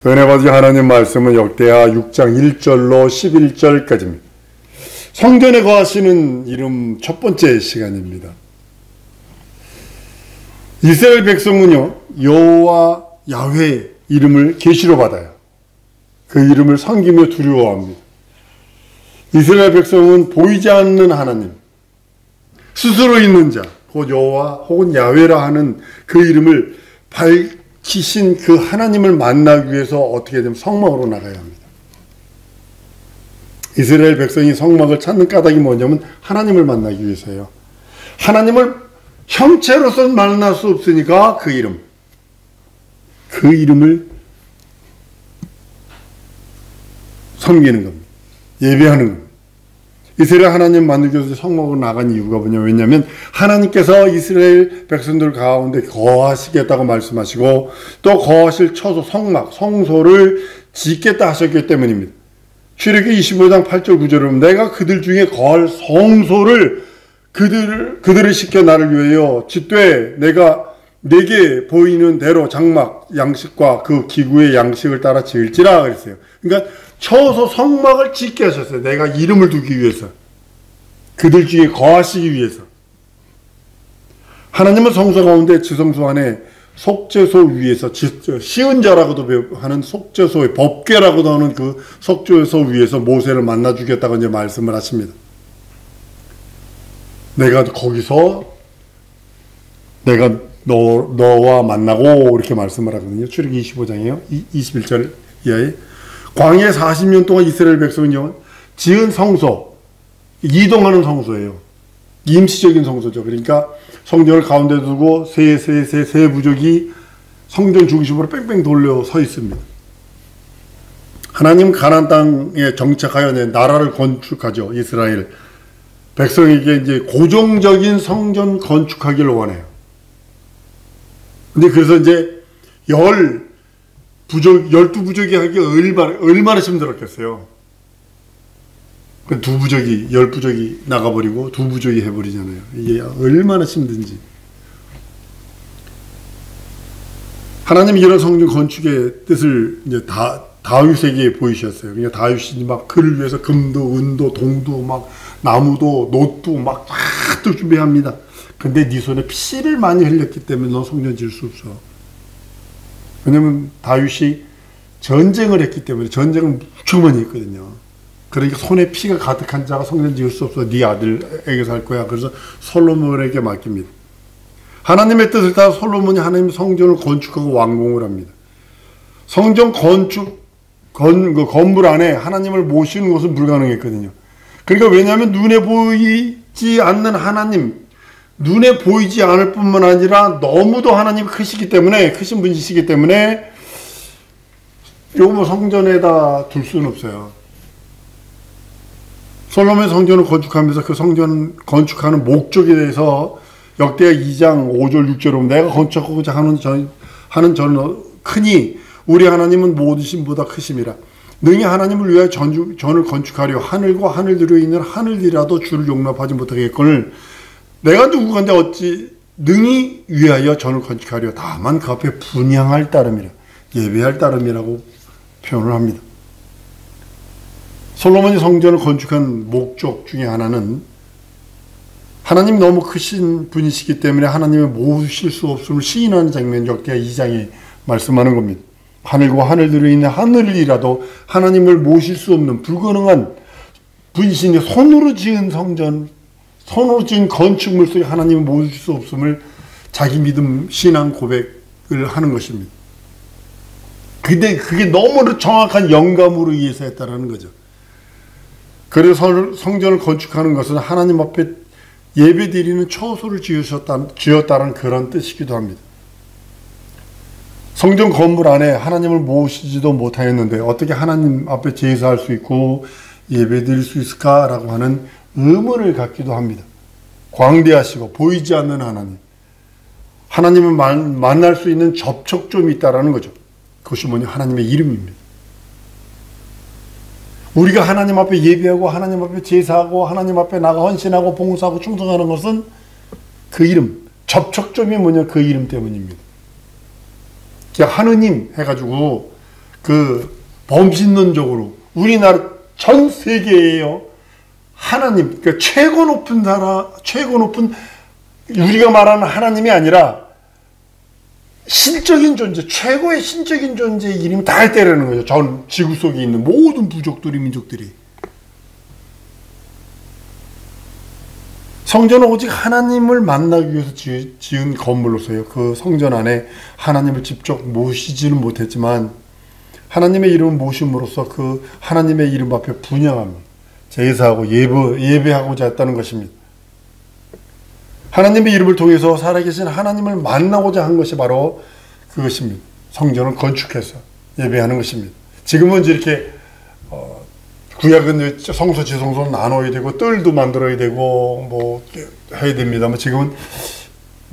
은혜 받으신 하나님 말씀은 역대하 6장 1절로 11절까지입니다. 성전에 거하시는 이름 첫 번째 시간입니다. 이스라엘 백성은요, 여호와 야훼 이름을 계시로 받아요. 그 이름을 섬기며 두려워합니다. 이스라엘 백성은 보이지 않는 하나님, 스스로 있는 자, 곧 여호와 혹은 야훼라 하는 그 이름을 밝히신 그 하나님을 만나기 위해서 어떻게 되면 성막으로 나가야 합니다. 이스라엘 백성이 성막을 찾는 까닭이 뭐냐면 하나님을 만나기 위해서예요. 하나님을 형체로서 만날 수 없으니까 그 이름을 섬기는 겁니다. 예배하는 겁니다. 이스라엘 하나님 만들기 위해서 성막으로 나간 이유가 뭐냐? 왜냐하면 하나님께서 이스라엘 백성들 가운데 거하시겠다고 말씀하시고 또 거하실 처소 성막, 성소를 짓겠다 하셨기 때문입니다. 출애굽기 25장 8절 9절을 보면 내가 그들 중에 거할 성소를 그들을 시켜 나를 위하여 짓되 내가 내게 보이는 대로 장막 양식과 그 기구의 양식을 따라 지을지라 그랬어요. 그러니까 처소 성막을 짓게 하셨어요. 내가 이름을 두기 위해서, 그들 중에 거하시기 위해서. 하나님은 성소 가운데 지성소 안에 속죄소 위에서, 시은자라고도 하는 속죄소의 법궤라고도 하는 그 속죄소 위에서 모세를 만나 주겠다고 이제 말씀을 하십니다. 내가 거기서 내가 너와 만나고 이렇게 말씀을 하거든요. 출애굽기 25장이에요. 21절 이하에. 광야에 40년 동안 이스라엘 백성은요, 지은 성소, 이동하는 성소예요. 임시적인 성소죠. 그러니까 성전을 가운데 두고 세 부족이 성전 중심으로 뺑뺑 돌려 서 있습니다. 하나님 가나안 땅에 정착하여 나라를 건축하죠. 이스라엘 백성에게 이제 고정적인 성전 건축하기를 원해요. 근데 그래서 이제 12부족이 하기 얼마나 힘들었겠어요. 그 10부족이 나가버리고 2부족이 해버리잖아요. 이게 얼마나 힘든지. 하나님이 이런 성전 건축의 뜻을 이제 다윗에게 보이셨어요. 그러니까 다윗이 막 그를 위해서 금도, 은도, 동도, 막 나무도, 놋도 막 다 준비합니다. 근데 네 손에 피를 많이 흘렸기 때문에 너 성전 지을 수 없어. 왜냐면 다윗이 전쟁을 했기 때문에 전쟁을 무척 많이 했거든요. 그러니까 손에 피가 가득한 자가 성전 지을 수 없어. 네 아들에게서 할 거야. 그래서 솔로몬에게 맡깁니다. 하나님의 뜻을 따라 솔로몬이 하나님의 성전을 건축하고 완공을 합니다. 성전 건물 안에 하나님을 모시는 것은 불가능했거든요. 그러니까 왜냐하면 눈에 보이지 않는 하나님, 눈에 보이지 않을 뿐만 아니라 너무도 하나님이 크시기 때문에, 크신 분이시기 때문에 이거 뭐 성전에다 둘 수는 없어요. 솔로몬 성전을 건축하면서 그 성전 건축하는 목적에 대해서 역대하 2장 5절 6절을 보면 내가 건축하고자 하는 저는 크니 우리 하나님은 모든 신보다 크심이라. 능히 하나님을 위하여 전을 건축하려 하늘과 하늘들에 있는 하늘이라도 주를 용납하지 못하겠거늘 내가 누구간데 어찌 능히 위하여 전을 건축하려. 다만 그 앞에 분향할 따름이라, 예배할 따름이라고 표현을 합니다. 솔로몬이 성전을 건축한 목적 중에 하나는 하나님 너무 크신 분이시기 때문에 하나님의 모실 수 없음을 시인하는 장면, 역대하 2장에 말씀하는 겁니다. 하늘과 하늘들에 있는 하늘이라도 하나님을 모실 수 없는 불가능한 분이신데 손으로 지은 성전, 손으로 지은 건축물 속에 하나님을 모실 수 없음을 자기 믿음, 신앙 고백을 하는 것입니다. 근데 그게 너무 정확한 영감으로 의해서 했다는 거죠. 그래서 성전을 건축하는 것은 하나님 앞에 예배드리는 처소를 지었다는 그런 뜻이기도 합니다. 성전 건물 안에 하나님을 모시지도 못하였는데 어떻게 하나님 앞에 제사할 수 있고 예배드릴 수 있을까라고 하는 의문을 갖기도 합니다. 광대하시고 보이지 않는 하나님, 하나님을 만날 수 있는 접촉점이 있다는 거죠. 그것이 뭐냐? 하나님의 이름입니다. 우리가 하나님 앞에 예배하고 하나님 앞에 제사하고 하나님 앞에 나가 헌신하고 봉사하고 충성하는 것은 그 이름, 접촉점이 뭐냐? 그 이름 때문입니다. 하느님 해가지고 범신론적으로 우리나라 전 세계에요. 하나님, 그러니까 최고 높은 우리가 말하는 하나님이 아니라 신적인 존재, 최고의 신적인 존재의 이름이 다 있다라는 거죠. 전 지구 속에 있는 모든 부족들이, 민족들이. 성전은 오직 하나님을 만나기 위해서 지은 건물로서요. 그 성전 안에 하나님을 직접 모시지는 못했지만 하나님의 이름을 모심으로써 그 하나님의 이름 앞에 분향합니다. 제사하고 예배하고자 했다는 것입니다. 하나님의 이름을 통해서 살아계신 하나님을 만나고자 한 것이 바로 그것입니다. 성전을 건축해서 예배하는 것입니다. 지금은 이제 이렇게 구약은 성소 지성소 나눠야 되고 뜰도 만들어야 되고 뭐 해야 됩니다만 지금은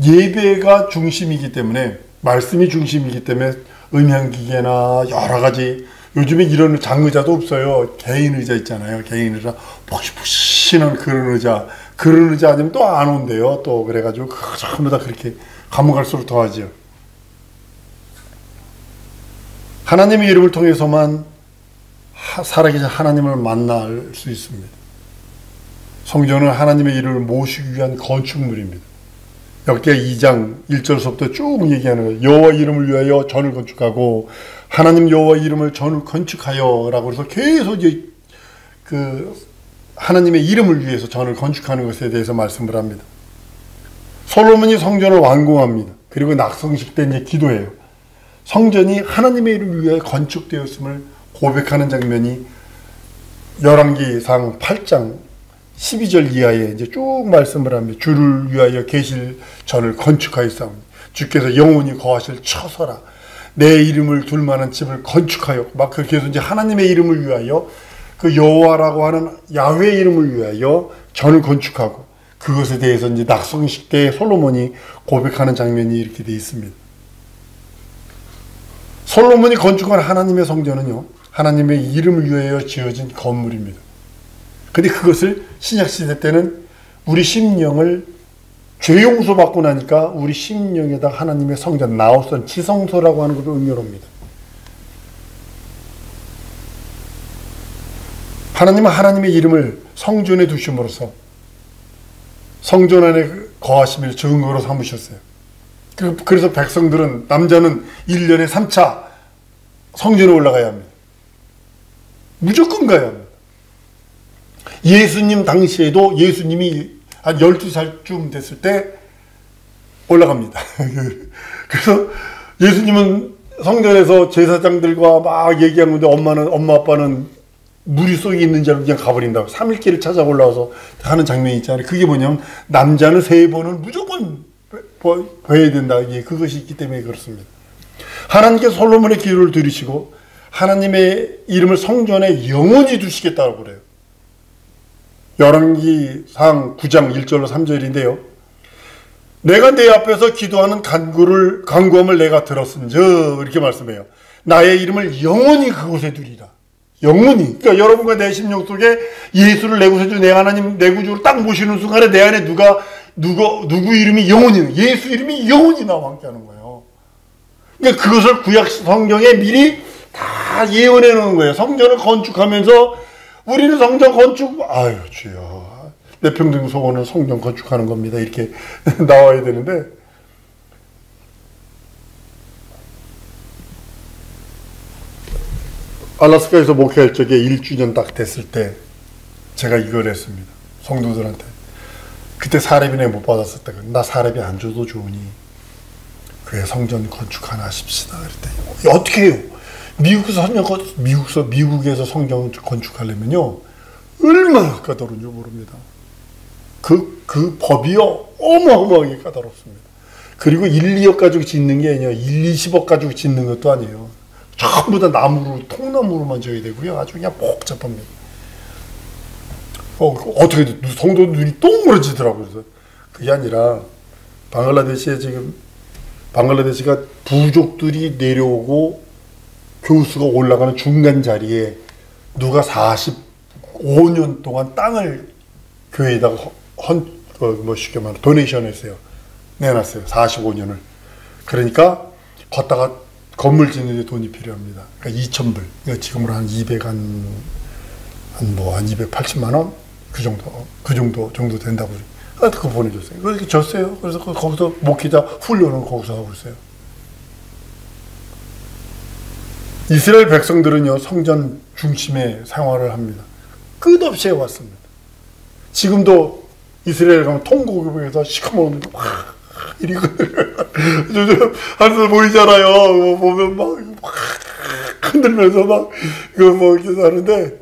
예배가 중심이기 때문에 말씀이 중심이기 때문에 음향기계나 여러 가지 요즘에 이런 장의자도 없어요. 개인 의자 있잖아요. 개인 의자 푹신푹신한 그런 의자 아니면 또 안 온대요. 또 그래가지고 전부 다 그렇게 가면 갈수록 더하죠. 하나님의 이름을 통해서만 살아계신 하나님을 만날 수 있습니다. 성전은 하나님의 이름을 모시기 위한 건축물입니다. 역대하 2장 1절서부터 쭉 얘기하는 거예요. 여호와 이름을 위하여 전을 건축하고 하나님 여호와 이름을 전을 건축하여 라고 해서 계속 이제 하나님의 이름을 위해서 전을 건축하는 것에 대해서 말씀을 합니다. 솔로몬이 성전을 완공합니다. 그리고 낙성식 때 이제 기도해요. 성전이 하나님의 이름을 위하여 건축되었음을 고백하는 장면이 열왕기상 8장 12절 이하에 이제 쭉 말씀을 합니다. 주를 위하여 계실 전을 건축하였사오니 주께서 영원히 거하실 처소라. 내 이름을 둘 만한 집을 건축하여 막 그렇게 해서 이제 하나님의 이름을 위하여 그 여호와라고 하는 야훼 이름을 위하여 전을 건축하고 그것에 대해서 이제 낙성식 때 솔로몬이 고백하는 장면이 이렇게 되어 있습니다. 솔로몬이 건축한 하나님의 성전은요, 하나님의 이름을 위하여 지어진 건물입니다. 근데 그것을 신약시대 때는 우리 심령을 죄 용서받고 나니까 우리 심령에다 하나님의 성전, 나우선, 지성소라고 하는 것을 의미합니다. 하나님은 하나님의 이름을 성전에 두심으로써 성전 안에 거하심을 증거로 삼으셨어요. 그래서 백성들은, 남자는 1년에 3차 성전에 올라가야 합니다. 무조건 가야 합니다. 예수님 당시에도 예수님이 한 12살쯤 됐을 때 올라갑니다. 그래서 예수님은 성전에서 제사장들과 막 얘기한 건데 엄마 아빠는 무리 속에 있는 자로 그냥 가버린다고 3일길을 찾아 올라와서 하는 장면이 있잖아요. 그게 뭐냐면 남자는 3번은 무조건 봐야 된다. 그것이 있기 때문에 그렇습니다. 하나님께서 솔로몬의 기도를 들으시고 하나님의 이름을 성전에 영원히 두시겠다고 그래요. 열왕기상 9장 1절로 3절인데요. 내가 내 앞에서 기도하는 간구함을 내가 들었은즉 이렇게 말씀해요. 나의 이름을 영원히 그곳에 두리라. 영원히. 그러니까 여러분과 내 심령 속에 예수를 내 구세주, 내 하나님, 내 구주로 딱 모시는 순간에 내 안에 누구 이름이 영원히, 예수 이름이 영원히 나와 함께 하는 거예요. 그러니까 그것을 구약 성경에 미리 다 예언해 놓은 거예요. 성전을 건축하면서 우리는 성전 건축, 아유, 주여. 내 평생 소원은 성전 건축하는 겁니다. 이렇게 나와야 되는데, 알라스카에서 목회할 적에 1주년 딱 됐을 때, 제가 이걸 했습니다. 성도들한테. 그때 사례비는 못 받았었다. 나 사례비 안 줘도 좋으니, 교회 성전 건축 하나 하십시다. 그랬더니, 어떻게 해요? 미국에서 성전 건축하려면요, 얼마나 까다로운지 모릅니다. 그 법이요, 어마어마하게 까다롭습니다. 그리고 1, 2억 가지고 짓는 게 아니에요. 1, 20억 가지고 짓는 것도 아니에요. 전부 다 나무로, 통나무로만 지어야 되고요. 아주 그냥 복잡합니다. 어떻게 성도 눈이 동그러지더라고요. 그래서 그게 아니라, 방글라데시가 부족들이 내려오고 교수가 올라가는 중간 자리에 누가 45년 동안 땅을 교회에다가 쉽게 도네이션 했어요. 내놨어요. 45년을. 그러니까 건물 짓는 데 돈이 필요합니다. 그러니까 2,000불. 그러니까 지금으로 한 200, 한 280만 원? 그 정도 된다고. 그거 보내줬어요. 그렇게 줬어요. 그래서 거기서 목회자 훈련을 거기서 하고 있어요. 이스라엘 백성들은요, 성전 중심의 생활을 합니다. 끝없이 해왔습니다. 지금도 이스라엘 가면 통곡에서 시커먼 막 이리거든요. 하늘에 보이잖아요. 보면 막 흔들면서 막 이거 뭐 이렇게 하는데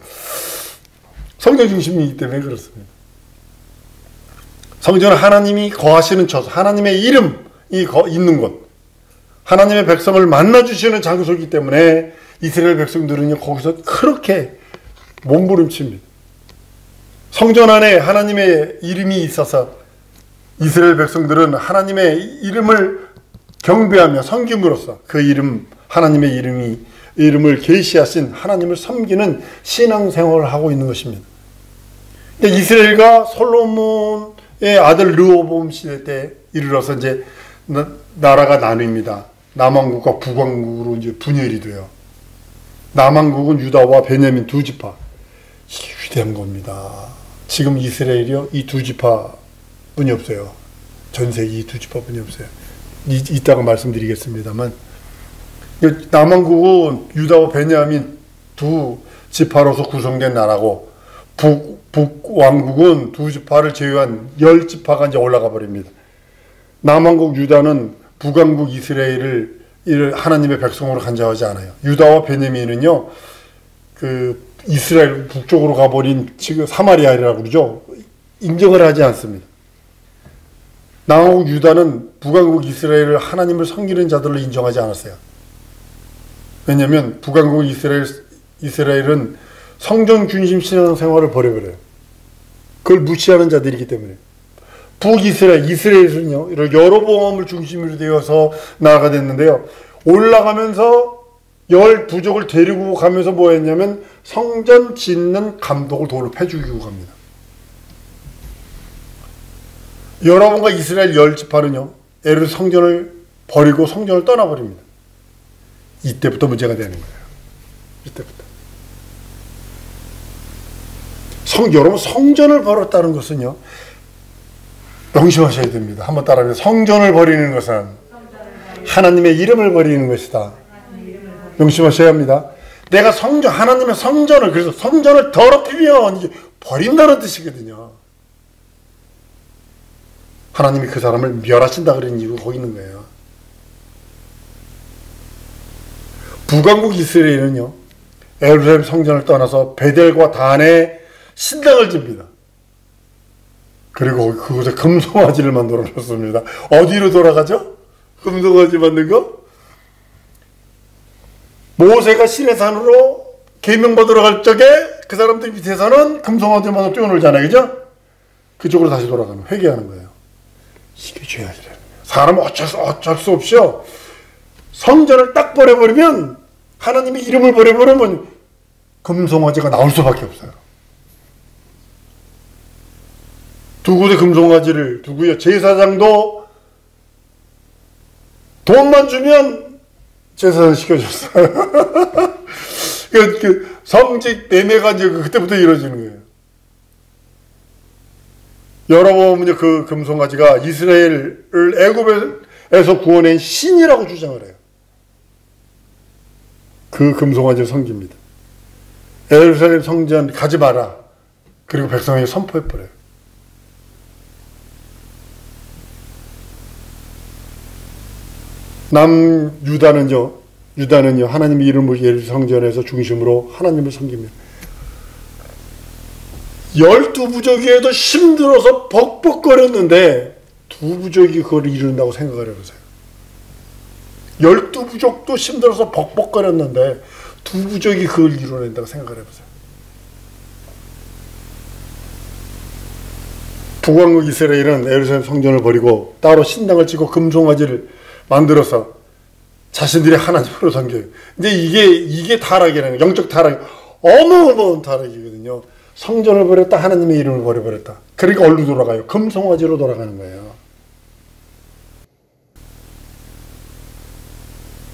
성전 중심이기 때문에 그렇습니다. 성전은 하나님이 거하시는 처소, 하나님의 이름이 있는 곳, 하나님의 백성을 만나주시는 장소이기 때문에 이스라엘 백성들은요, 거기서 그렇게 몸부림칩니다. 성전 안에 하나님의 이름이 있어서 이스라엘 백성들은 하나님의 이름을 경배하며 섬김으로써 그 이름, 하나님의 이름을 계시하신 하나님을 섬기는 신앙생활을 하고 있는 것입니다. 이스라엘과 솔로몬의 아들 르호보암 시대 때 이르러서 이제 나라가 나뉩니다. 남왕국과 북왕국으로 이제 분열이 돼요. 남왕국은 유다와 베냐민 두 지파. 이게 위대한 겁니다. 지금 이스라엘이요, 이 두 지파뿐이 없어요. 전 세계 이 두 지파뿐이 없어요. 이따가 말씀드리겠습니다만, 남왕국은 유다와 베냐민 두 지파로서 구성된 나라고, 북왕국은 두 지파를 제외한 10지파가 이제 올라가 버립니다. 남왕국 유다는 북왕국 이스라엘을 하나님의 백성으로 간주하지 않아요. 유다와 베냐민은요, 그 이스라엘 북쪽으로 가버린 지금 사마리아라고 그러죠. 인정을 하지 않습니다. 남왕국 유다는 북왕국 이스라엘을 하나님을 섬기는 자들로 인정하지 않았어요. 왜냐하면 북왕국 이스라엘은 성전 중심 신앙생활을 버려버려요. 그걸 무시하는 자들이기 때문에. 이스라엘은요, 여로보암을 중심으로 되어서 나라가 됐는데요. 올라가면서 10부족을 데리고 가면서 뭐 했냐면 성전 짓는 감독을 돌로 패죽이고 갑니다. 여로보암과 이스라엘 10지파는요, 에르 성전을 버리고 성전을 떠나버립니다. 이때부터 문제가 되는 거예요. 이때부터. 여러분, 성전을 버렸다는 것은요, 명심하셔야 됩니다. 한번 따라해보세요. 성전을 버리는 것은 하나님의 이름을 버리는 것이다. 명심하셔야 합니다. 내가 하나님의 성전을, 그래서 성전을 더럽히면 이게 버린다는 뜻이거든요. 하나님이 그 사람을 멸하신다 그런 이유가 거기 있는 거예요. 북왕국 이스라엘은요, 예루살렘 성전을 떠나서 베델과 단에 신당을 집니다. 그리고 그곳에 금송아지를 만들어 놨습니다. 어디로 돌아가죠? 금송아지 만든 거? 모세가 시내산으로 계명받으러 갈 적에 그 사람들 밑에서는 금송아지만 뛰어놀잖아요. 그죠? 그쪽으로 다시 돌아가는, 회개하는 거예요. 이게 죄악이라는 거예요. 사람은 어쩔 수 없이요, 성전을 딱 버려버리면, 하나님의 이름을 버려버리면 금송아지가 나올 수밖에 없어요. 두 곳의 금송아지를 두고요, 제사장도 돈만 주면 제사장 시켜줬어요. 그 성직 매매가 이제 그때부터 이루어지는 거예요. 여러분, 그 금송아지가 이스라엘을 애굽에서 구원한 신이라고 주장을 해요. 그 금송아지를 섬깁니다. 예루살렘 성전 가지 마라. 그리고 백성에게 선포해버려요. 유다는요, 하나님의 이름을 예루살렘 성전에서 중심으로 하나님을 섬깁니다. 12부족에도 힘들어서 벅벅거렸는데 두 부족이 그걸 이룬다고 생각을 해보세요. 12부족도 힘들어서 벅벅거렸는데 두 부족이 그걸 이뤄낸다고 생각을 해보세요. 북왕국 이스라엘은 예루살렘 성전을 버리고 따로 신당을 짓고 금송아지를 만들어서 자신들이 하나님으로 섬겨요. 근데 이게 타락이라는 거예요. 영적 타락, 어마어마한 타락이거든요. 성전을 버렸다, 하나님의 이름을 버려버렸다. 그러니까 어디로 돌아가요? 금송아지로 돌아가는 거예요.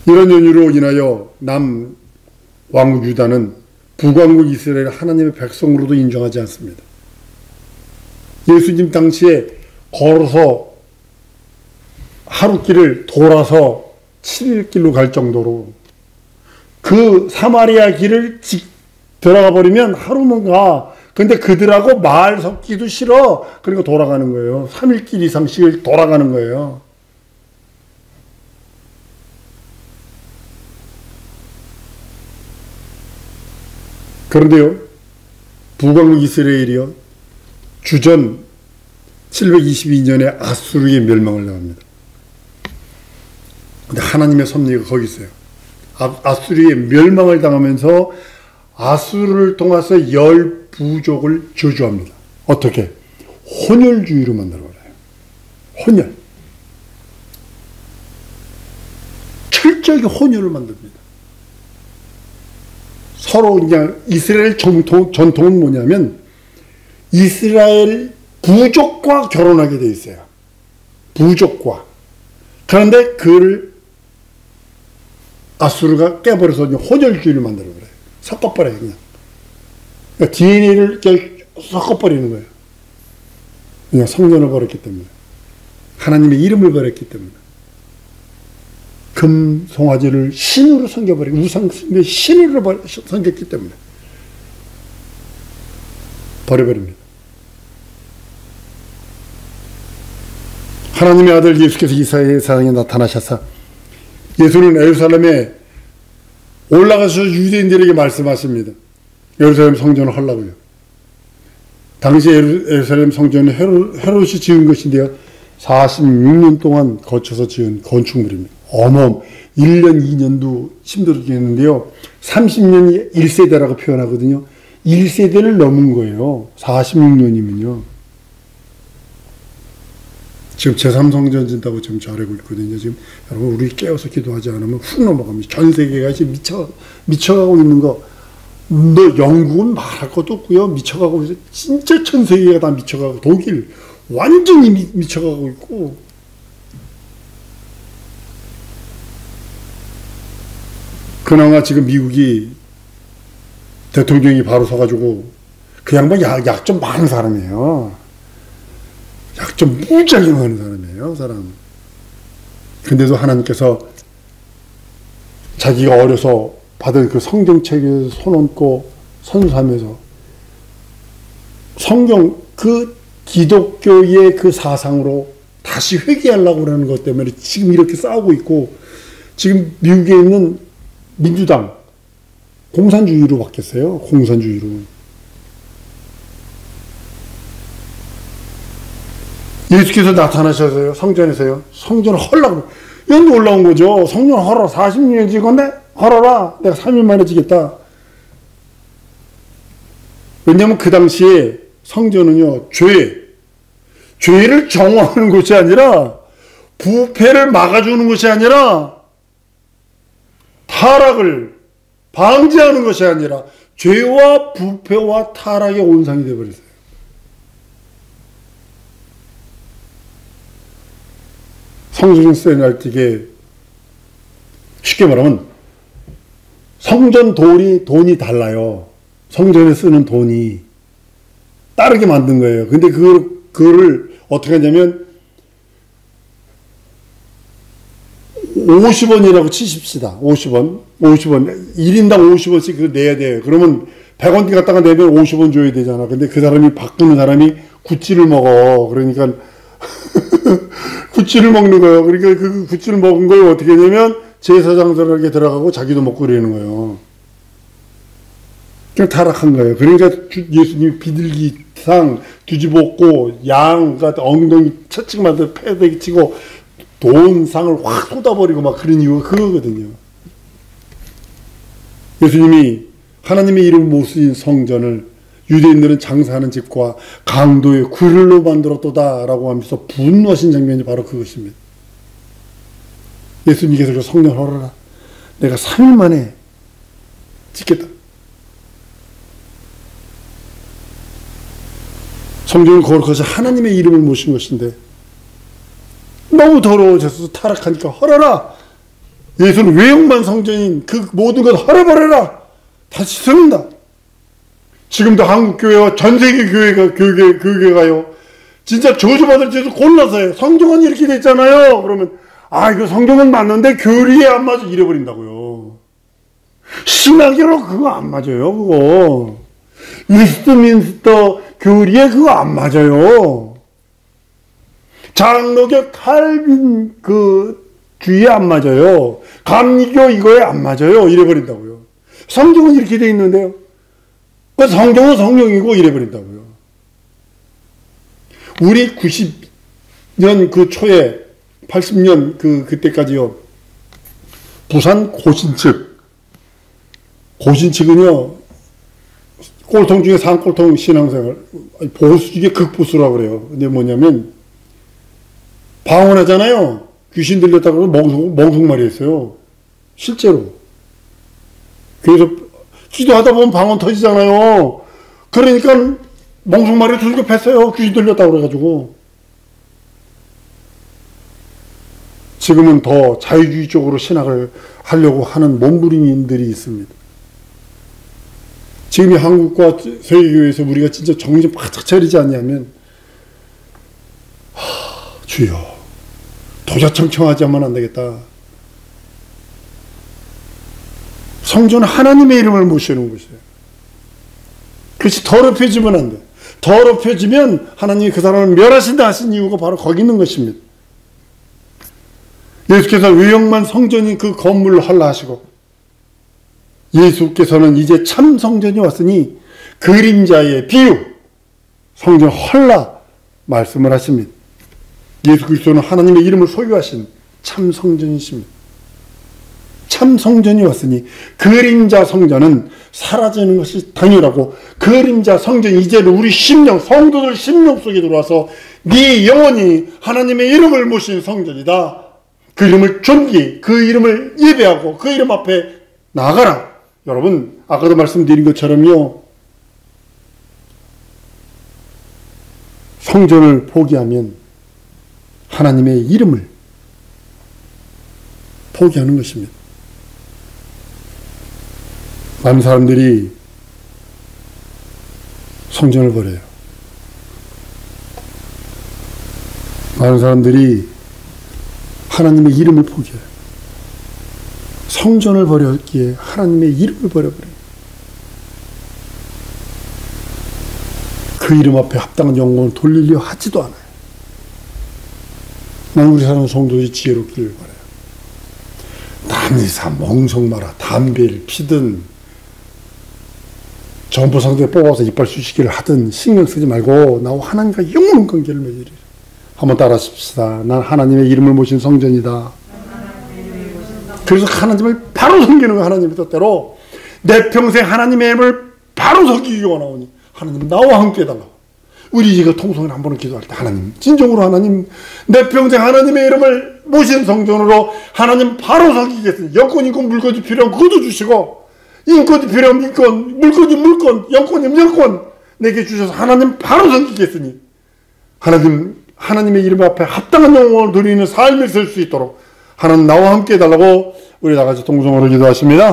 이런 연유로 인하여 남왕국 유다는 북왕국 이스라엘 하나님의 백성으로도 인정하지 않습니다. 예수님 당시에 걸어서 하루 길을 돌아서 7일 길로 갈 정도로 그 사마리아 길을 들어가 버리면 하루만 가. 근데 그들하고 말 섞기도 싫어. 그러니까 돌아가는 거예요. 3일 길 이상씩을 돌아가는 거예요. 그런데요, 북왕국 이스라엘이요, 주전 722년에 아수르의 멸망을 당합니다. 근데 하나님의 섭리가 거기 있어요. 아수르의 멸망을 당하면서 아수르를 통해서 10부족을 저주합니다. 어떻게? 혼혈주의로 만들어버려요. 혼혈. 철저하게 혼혈을 만듭니다. 서로 그냥 이스라엘 전통은 뭐냐면 이스라엘 부족과 결혼하게 돼 있어요. 부족과. 그런데 그를 아수르가 깨버려서 혼혈주의를 만들어버려요. 섞어버려요, 그냥. 그러니까 DNA를 섞어버리는 거예요. 그냥 성전을 버렸기 때문에. 하나님의 이름을 버렸기 때문에. 금, 송아지를 신으로 섬겨버리고, 우상의 신으로 섬겼기 때문에. 버려버립니다. 하나님의 아들 예수께서 이 세상에 나타나셔서 예수는 예루살렘에 올라가서 유대인들에게 말씀하십니다. 예루살렘 성전을 하려고요. 당시 예루살렘 성전은 헤롯이 지은 것인데요. 46년 동안 거쳐서 지은 건축물입니다. 1년, 2년도 힘들었겠는데요. 30년이 1세대라고 표현하거든요. 1세대를 넘은 거예요. 46년이면요. 지금 제3성전 진다고 지금 잘하고 있거든요. 지금 여러분, 우리 깨어서 기도하지 않으면 훅 넘어갑니다. 전 세계가 지금 미쳐가고 있는 거, 너 영국은 말할 것도 없고요. 미쳐가고 있어요. 진짜 전 세계가 다 미쳐가고, 독일 완전히 미쳐가고 있고, 그나마 지금 미국이 대통령이 바로 서가지고 그 양반 약 좀 많은 사람이에요. 약 좀 무지하게 많은 사람이에요, 사람. 근데도 하나님께서 자기가 어려서 받은 그 성경책에 손 얹고 선수하면서 성경 그 기독교의 그 사상으로 다시 회귀하려고 하는 것 때문에 지금 이렇게 싸우고 있고, 지금 미국에 있는 민주당 공산주의로 바뀌었어요. 공산주의로. 예수께서 나타나셔서요, 성전에서요, 성전을 헐라고, 여기 올라온 거죠. 성전 헐어. 40년 지건데 헐어라. 내가 3일 만에 지겠다. 왜냐하면 그 당시에 성전은요, 죄를 정화하는 것이 아니라, 부패를 막아주는 것이 아니라, 타락을 방지하는 것이 아니라, 죄와 부패와 타락의 온상이 되어버렸어요. 성전 세날 때게 쉽게 말하면 성전 돈이 달라요. 성전에 쓰는 돈이 다르게 만든 거예요. 근데 그거를 어떻게 하냐면 50원이라고 치십시다. 50원. 1인당 50원씩 그거 내야 돼요. 그러면 100원 갖다가 내면 50원 줘야 되잖아. 근데 그 사람이 바꾸는 사람이 구찌를 먹어. 그러니까 구찌를 먹는 거예요. 그러니까 그 구찌를 먹은 걸 어떻게 하냐면 제사장들에게 들어가고 자기도 먹고 그러는 거예요. 그냥 타락한 거예요. 그러니까 예수님이 비둘기상 뒤집었고, 양과 엉덩이 채찍 만들어 패대기 치고 돈상을 확 쏟아버리고 막 그런 이유가 그거거든요. 예수님이 하나님의 이름 못 쓰인 성전을 유대인들은 장사하는 집과 강도의 굴로 만들었도다 라고 하면서 분노하신 장면이 바로 그것입니다. 예수님께서 그 성전 헐어라. 내가 3일 만에 짓겠다. 성전을 거룩해서 하나님의 이름을 모신 것인데 너무 더러워져서 타락하니까 헐어라. 예수는 외형만 성전인 그 모든 것 헐어버려라. 다시 세운다. 지금도 한국 교회와 전 세계 교회가요. 진짜 저주받을 짓을 골라서 해요. 성경은 이렇게 됐잖아요. 그러면 이거 성경은 맞는데 교리에 안 맞아 이래버린다고요. 신학으로 그거 안 맞아요. 그거 웨스트민스터 교리에 그거 안 맞아요. 장로교 칼빈 그 주의에 안 맞아요. 감리교 이거에 안 맞아요. 이래버린다고요. 성경은 이렇게 돼 있는데요. 그 성경은 성경이고 이래버린다고요. 우리 90년 그 초에 80년 그때까지요. 부산 고신측은요. 꼴통 중에 산꼴통 신앙생활 보수 중에 극보수라고 그래요. 근데 뭐냐면 방언하잖아요. 귀신 들렸다고 멍석말이 했어요. 실제로. 그래서 기도하다 보면 방언 터지잖아요. 그러니까 멍석말이 두들겨 팼어요. 귀신 들렸다고 그래가지고. 지금은 더 자유주의적으로 신학을 하려고 하는 몸부림인들이 있습니다. 지금 이 한국과 세계교회에서 우리가 진짜 정신 바짝 차리지 않냐면 주여 도자청청하지 않으면 안 되겠다. 성전은 하나님의 이름을 모시는 곳이에요. 그것이 더럽혀지면 안 돼. 더럽혀지면 하나님이 그 사람을 멸하신다 하신 이유가 바로 거기 있는 것입니다. 예수께서 외형만 성전인 그 건물을 헐라 하시고 예수께서는 이제 참 성전이 왔으니 그림자의 비유 성전 헐라 말씀을 하십니다. 예수 그리스도는 하나님의 이름을 소유하신 참 성전이십니다. 참 성전이 왔으니 그림자 성전은 사라지는 것이 당연하고 그림자 성전 이제는 우리 심령 성도들 심령 속에 들어와서 네 영혼이 하나님의 이름을 모신 성전이다. 그 이름을 존귀 그 이름을 예배하고 그 이름 앞에 나아가라. 여러분 아까도 말씀드린 것처럼요. 성전을 포기하면 하나님의 이름을 포기하는 것입니다. 많은 사람들이 성전을 버려요. 많은 사람들이 하나님의 이름을 포기해요. 성전을 버렸기에 하나님의 이름을 버려버려요. 그 이름 앞에 합당한 영광을 돌리려 하지도 않아요. 난 우리 사는 성도들이 지혜롭기를 바라요. 남이사 멍석마라 담배를 피든 전보상자에 뽑아서 이빨 쑤시기를 하든 신경 쓰지 말고 나와 하나님과 영원한 관계를 맺으리라. 한번 따라하십시다. 난 하나님의 이름을 모신 성전이다. 그래서 하나님을 바로 섬기는 거야. 하나님의 뜻대로 내 평생 하나님의 이름을 바로 섬기기가 원하오니 하나님 나와 함께 해달라고. 우리 지금 통성을 한 번은 기도할 때 하나님 진정으로 하나님 내 평생 하나님의 이름을 모신 성전으로 하나님 바로 섬기겠으니 여권 있고 물건이 필요하면 그것도 주시고 인권이 필요하면 인권 물건이 물건 영권이면 영권 내게 주셔서 하나님 바로 섬기겠으니 하나님의 이름 앞에 합당한 영광을 누리는 삶을 살 수 있도록 하나님 나와 함께 해달라고 우리 다 같이 통성으로 기도하십니다.